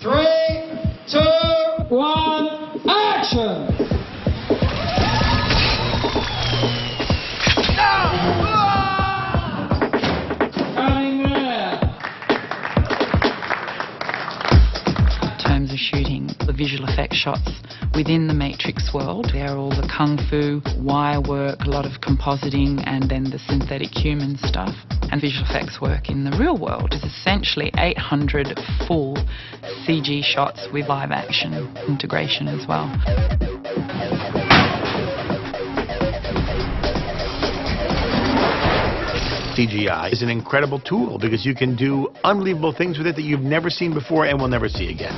3, 2, 1, action! In terms of shooting the visual effects shots within the Matrix world, there are all the kung fu, wire work, a lot of compositing, and then the synthetic human stuff. And visual effects work in the real world is essentially 800 full CG shots with live action integration as well. CGI is an incredible tool because you can do unbelievable things with it that you've never seen before and will never see again.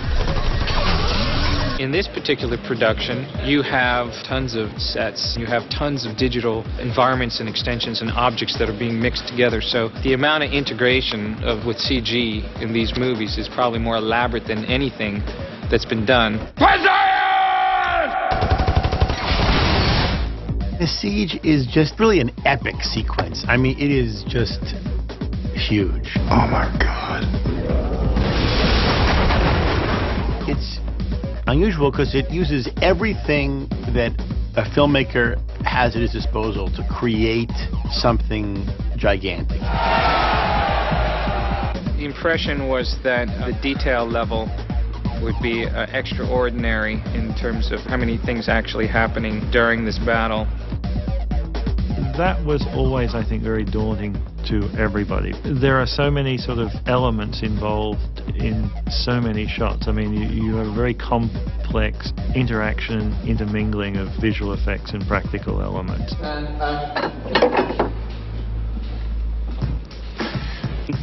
In this particular production, you have tons of sets, you have tons of digital environments and extensions and objects that are being mixed together. So the amount of integration with CG in these movies is probably more elaborate than anything that's been done. The Siege is just really an epic sequence. I mean, it is just huge. Oh my God. It's unusual because it uses everything that a filmmaker has at his disposal to create something gigantic. The impression was that the detail level would be extraordinary in terms of how many things actually happening during this battle. That was always, I think, very daunting to everybody. There are so many sort of elements involved in so many shots. I mean, you have a very complex interaction, intermingling of visual effects and practical elements.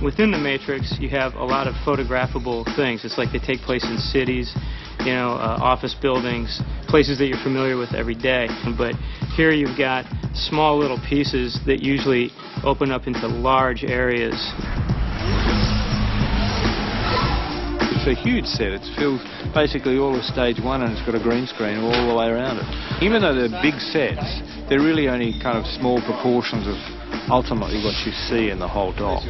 Within the Matrix, you have a lot of photographable things. It's like they take place in cities, you know, office buildings, places that you're familiar with every day. But here you've got small little pieces that usually open up into large areas. It's a huge set. It's filled basically all of stage one, and it's got a green screen all the way around it. Even though they're big sets, they're really only kind of small proportions of ultimately what you see in the whole dock.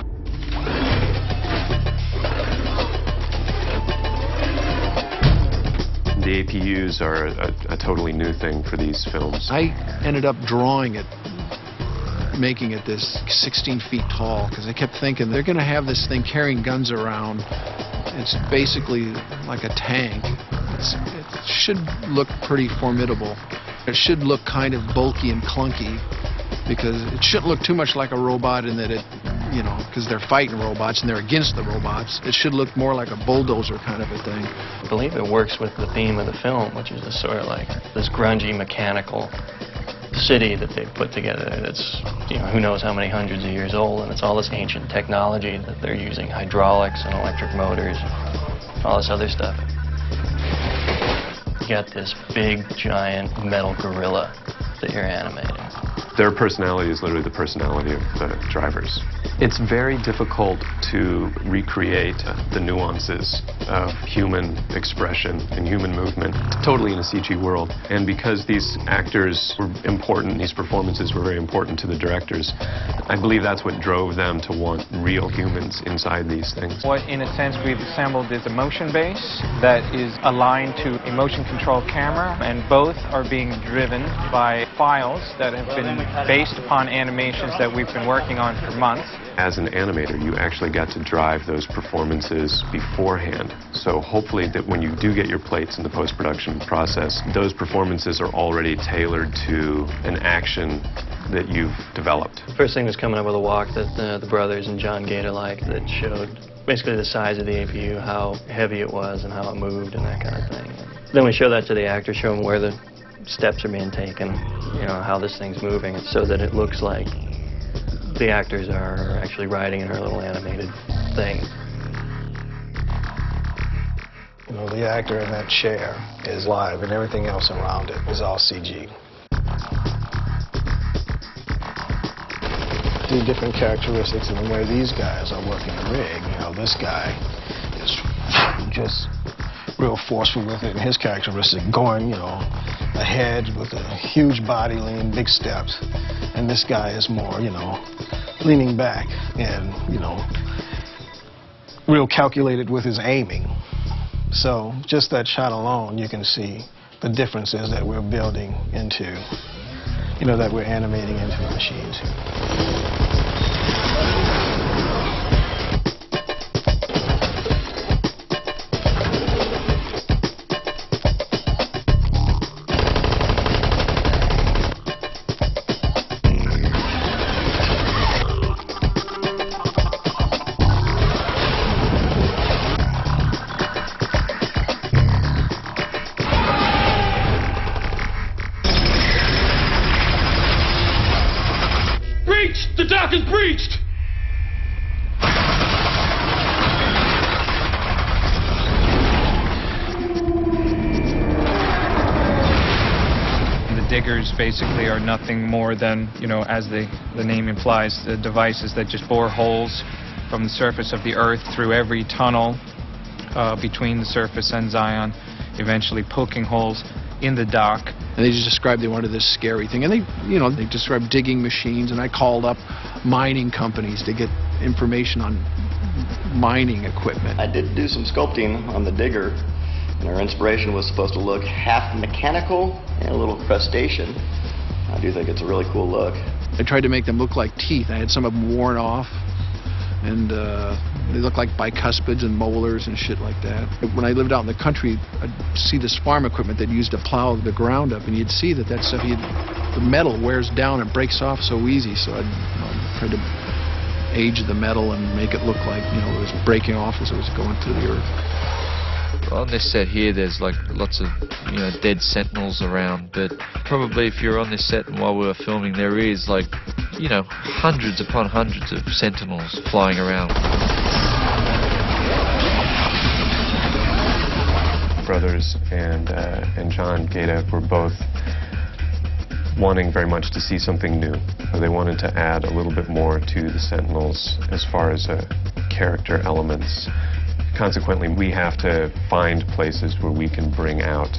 The APUs are a totally new thing for these films. I ended up drawing it, making it this 16 feet tall, because I kept thinking they're going to have this thing carrying guns around. It's basically like a tank. It should look pretty formidable. It should look kind of bulky and clunky, because it shouldn't look too much like a robot in that it, you know, because they're fighting robots and they're against the robots. It should look more like a bulldozer kind of a thing. I believe it works with the theme of the film, which is this sort of like this grungy, mechanical city that they've put together. It's, you know, who knows how many hundreds of years old, and it's all this ancient technology that they're using, hydraulics and electric motors, all this other stuff. You got this big, giant metal gorilla that you're animating. Their personality is literally the personality of the drivers. It's very difficult to recreate the nuances of human expression and human movement totally in a CG world. And because these actors were important, these performances were very important to the directors, I believe that's what drove them to want real humans inside these things. What, in a sense, we've assembled is a motion base that is aligned to a motion-controlled camera, and both are being driven by files that have been based upon animations that we've been working on for months. As an animator, you actually got to drive those performances beforehand. So hopefully that when you do get your plates in the post-production process, those performances are already tailored to an action that you've developed. The first thing was coming up with a walk that the brothers and John Gator liked that showed basically the size of the APU, how heavy it was and how it moved and that kind of thing. Then we show that to the actor, show them where the steps are being taken, you know, how this thing's moving, so that it looks like the actors are actually riding in her little animated thing. You know, the actor in that chair is live, and everything else around it is all CG. The different characteristics of the way these guys are working the rig. You know, this guy is just real forceful with it, and his characteristic going, you know, ahead with a huge body lean, big steps. And this guy is more, you know, leaning back and, you know, real calculated with his aiming. So just that shot alone, you can see the differences that we're building into, that we're animating into the machines here. The dock is breached! The diggers basically are nothing more than, as the name implies, the devices that just bore holes from the surface of the Earth through every tunnel between the surface and Zion, eventually poking holes in the dock. And they just described they wanted this scary thing. And they described digging machines, and I called up mining companies to get information on mining equipment. I did do some sculpting on the digger, and our inspiration was supposed to look half mechanical and a little crustacean. I do think it's a really cool look. I tried to make them look like teeth. I had some of them worn off, and they look like bicuspids and molars and shit like that. When I lived out in the country, I'd see this farm equipment that used to plow the ground up, and you'd see that stuff, the metal wears down and breaks off so easy. So I'd try to age the metal and make it look like it was breaking off as it was going through the earth. On this set here, there's like lots of dead sentinels around, but probably if you're on this set and while we were filming, there is like hundreds upon hundreds of sentinels flying around. Brothers and John Gaeta were both wanting very much to see something new. They wanted to add a little bit more to the Sentinels as far as character elements. Consequently, we have to find places where we can bring out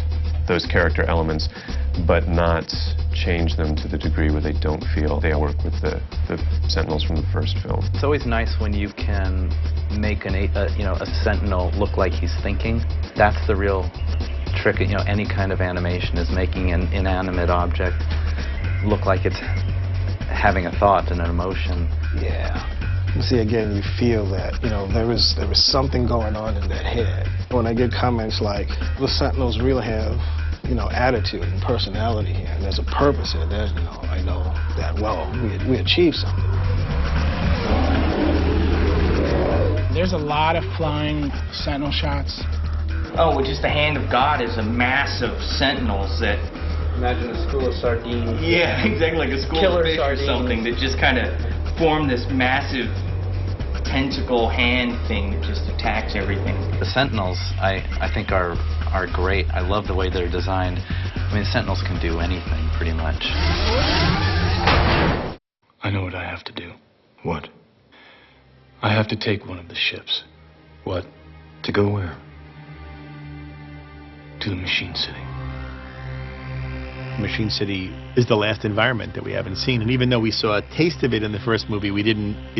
those character elements, but not change them to the degree where they don't feel they work with the Sentinels from the first film. It's always nice when you can make a Sentinel look like he's thinking. That's the real trick. Any kind of animation is making an inanimate object look like it's having a thought and an emotion. Yeah. You see, again, you feel that, there was something going on in that head. When I get comments like, the Sentinels really have, attitude and personality here, and there's a purpose here, I know that, well, we achieved something. There's a lot of flying Sentinel shots. Oh, well, just the hand of God is a mass of Sentinels that... Imagine a school of sardines. Yeah, exactly, like a school Killer of fish sardines. or something that just kind of form this massive tentacle hand thing that just attacks everything. The Sentinels, I think, are great. I love the way they're designed. I mean, Sentinels can do anything, pretty much. I know what I have to do. What? I have to take one of the ships. What? To go where? To the Machine City. Machine City is the last environment that we haven't seen, and even though we saw a taste of it in the first movie, it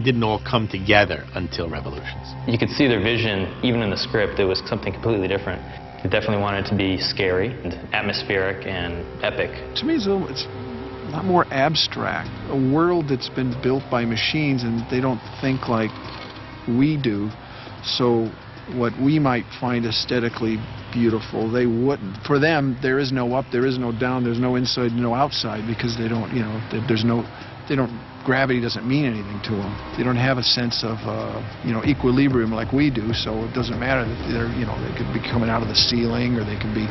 didn't all come together until Revolutions. You could see their vision, even in the script. It was something completely different. They definitely wanted it to be scary and atmospheric and epic. To me, it's a lot more abstract. A world that's been built by machines, and they don't think like we do. So what we might find aesthetically beautiful, they wouldn't. For them, there is no up, there is no down, there's no inside, no outside, because they don't, gravity doesn't mean anything to them. They don't have a sense of, equilibrium like we do, so it doesn't matter that they could be coming out of the ceiling, or they could be,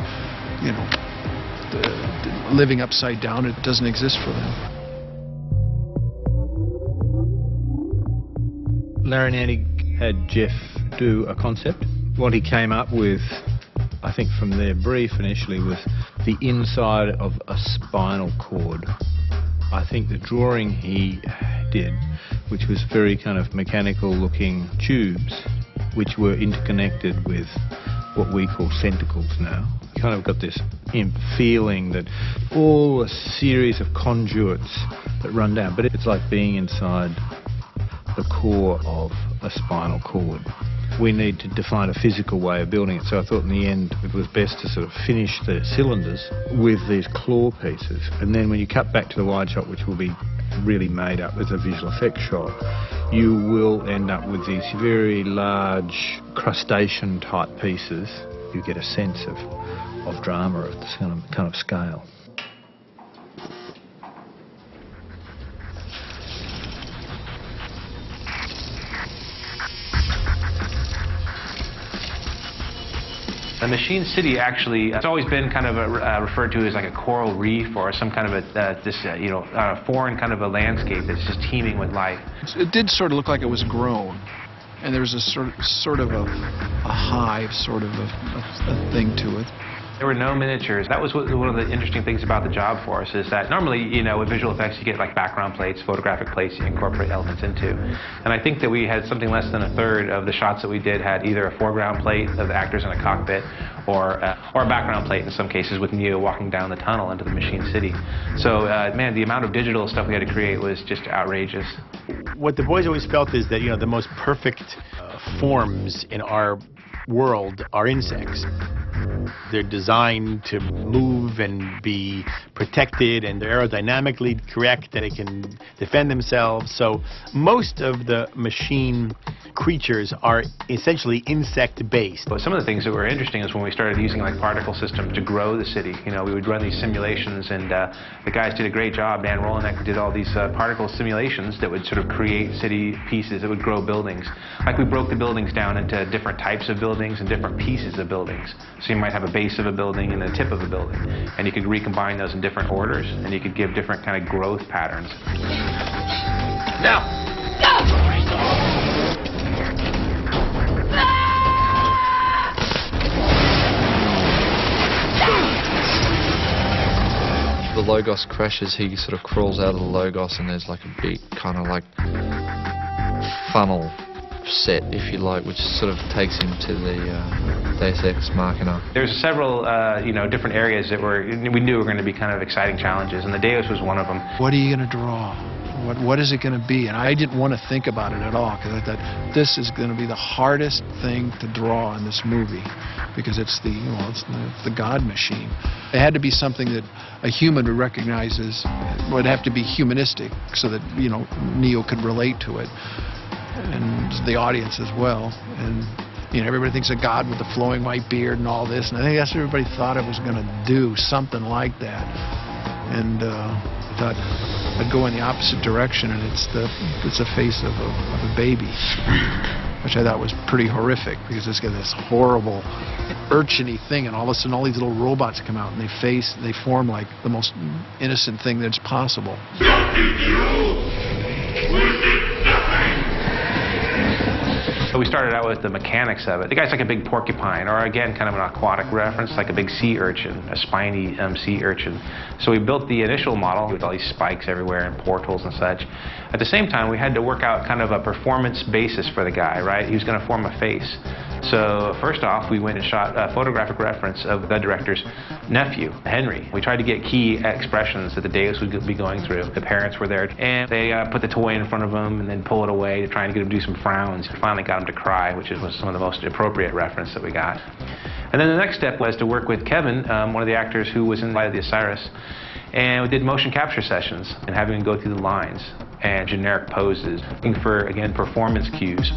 living upside down. It doesn't exist for them. Larry Nanny had Jeff do a concept. What he came up with, I think from their brief initially, was the inside of a spinal cord. I think the drawing he did, which was very kind of mechanical looking tubes, which were interconnected with what we call centicles now. You kind of got this feeling that all a series of conduits that run down, but it's like being inside the core of a spinal cord. we need to define a physical way of building it. So I thought in the end it was best to sort of finish the cylinders with these claw pieces. And then when you cut back to the wide shot, which will be really made up as a visual effects shot, you will end up with these very large crustacean type pieces. You get a sense of drama of this kind of scale. The Machine City actually, it's always been kind of referred to as like a coral reef or some kind of a foreign kind of a landscape that's just teeming with life. It did sort of look like it was grown, and there was a sort of a hive, sort of a thing to it. There were no miniatures. That was one of the interesting things about the job for us, is that normally, you know, with visual effects you get like background plates, photographic plates you incorporate elements into. And I think that we had something less than a third of the shots that we did had either a foreground plate of the actors in a cockpit or a background plate in some cases with Neo walking down the tunnel into the Machine City. So, man, the amount of digital stuff we had to create was just outrageous. What the boys always felt is that, you know, the most perfect forms in our world are insects. They're designed to move and be protected, and they're aerodynamically correct, that it can defend themselves. So most of the machine creatures are essentially insect-based. But some of the things that were interesting is when we started using like particle systems to grow the city. You know, we would run these simulations, and the guys did a great job. Dan Rolonek did all these particle simulations that would sort of create city pieces that would grow buildings. Like we broke the buildings down into different types of buildings and different pieces of buildings. So you might have a base of a building and a tip of a building, and you could recombine those in different orders, and you could give different kind of growth patterns. Now! The Logos crashes, he sort of crawls out of the Logos, and there's like a big kind of like funnel set, if you like, which sort of takes him to the Deus Ex Machina. There's several, different areas that we knew were going to be kind of exciting challenges, and the Deus was one of them. What are you going to draw? What is it going to be? And I didn't want to think about it at all, because I thought this is going to be the hardest thing to draw in this movie, because it's the God machine. It had to be something that a human would recognize as, would have to be humanistic, so that, you know, Neo could relate to it, and the audience as well. And, you know, everybody thinks of God with the flowing white beard and all this, and I think that's what everybody thought I was going to do, something like that. And I thought I'd go in the opposite direction, and it's the face of a baby, which I thought was pretty horrific, because it's got this horrible urchin-y thing, and all of a sudden all these little robots come out, and they form like the most innocent thing that's possible. So we started out with the mechanics of it. The guy's like a big porcupine, or again, kind of an aquatic reference, like a big sea urchin, a spiny sea urchin. So we built the initial model with all these spikes everywhere and portals and such. At the same time, we had to work out kind of a performance basis for the guy, right? He was going to form a face. So first off, we went and shot a photographic reference of the director's nephew, Henry. We tried to get key expressions that the Deus would be going through. The parents were there, and they put the toy in front of him and then pull it away to try and get him to do some frowns. We finally got him to cry, which was some of the most appropriate reference that we got. And then the next step was to work with Kevin, one of the actors who was in Light of the Osiris, and we did motion capture sessions and having him go through the lines and generic poses, looking for, again, performance cues.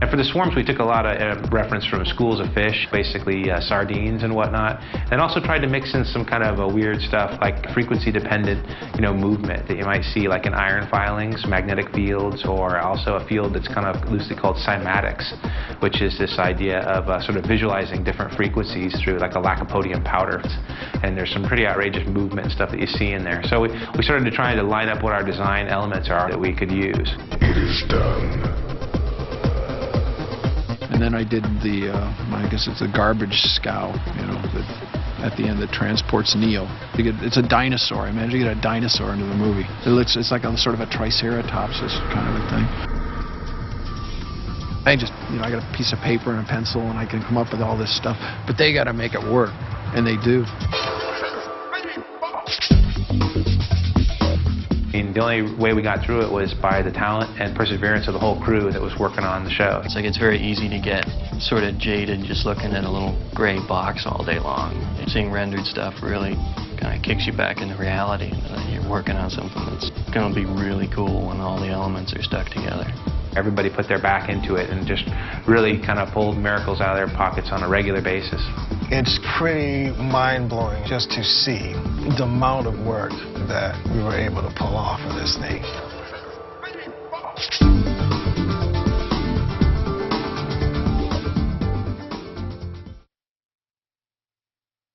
And for the swarms, we took a lot of reference from schools of fish, basically sardines and whatnot, and also tried to mix in some kind of a weird stuff like frequency-dependent, you know, movement that you might see like in iron filings, magnetic fields, or also a field that's kind of loosely called cymatics, which is this idea of sort of visualizing different frequencies through like a lycopodium powder. And there's some pretty outrageous movement and stuff that you see in there. So we started to try to line up what our design elements are that we could use. It is done. And then I did I guess it's a garbage scow, you know, that at the end that transports Neo. It's a dinosaur. I managed to get a dinosaur into the movie. It's like a sort of a triceratops kind of a thing. I just, you know, I got a piece of paper and a pencil, and I can come up with all this stuff. But they got to make it work, and they do. And The only way we got through it was by the talent and perseverance of the whole crew that was working on the show. It's like it's very easy to get sort of jaded just looking at a little gray box all day long. Seeing rendered stuff really kind of kicks you back into reality. You're working on something that's going to be really cool when all the elements are stuck together. Everybody put their back into it and just really kind of pulled miracles out of their pockets on a regular basis. It's pretty mind-blowing just to see the amount of work that we were able to pull off of this thing.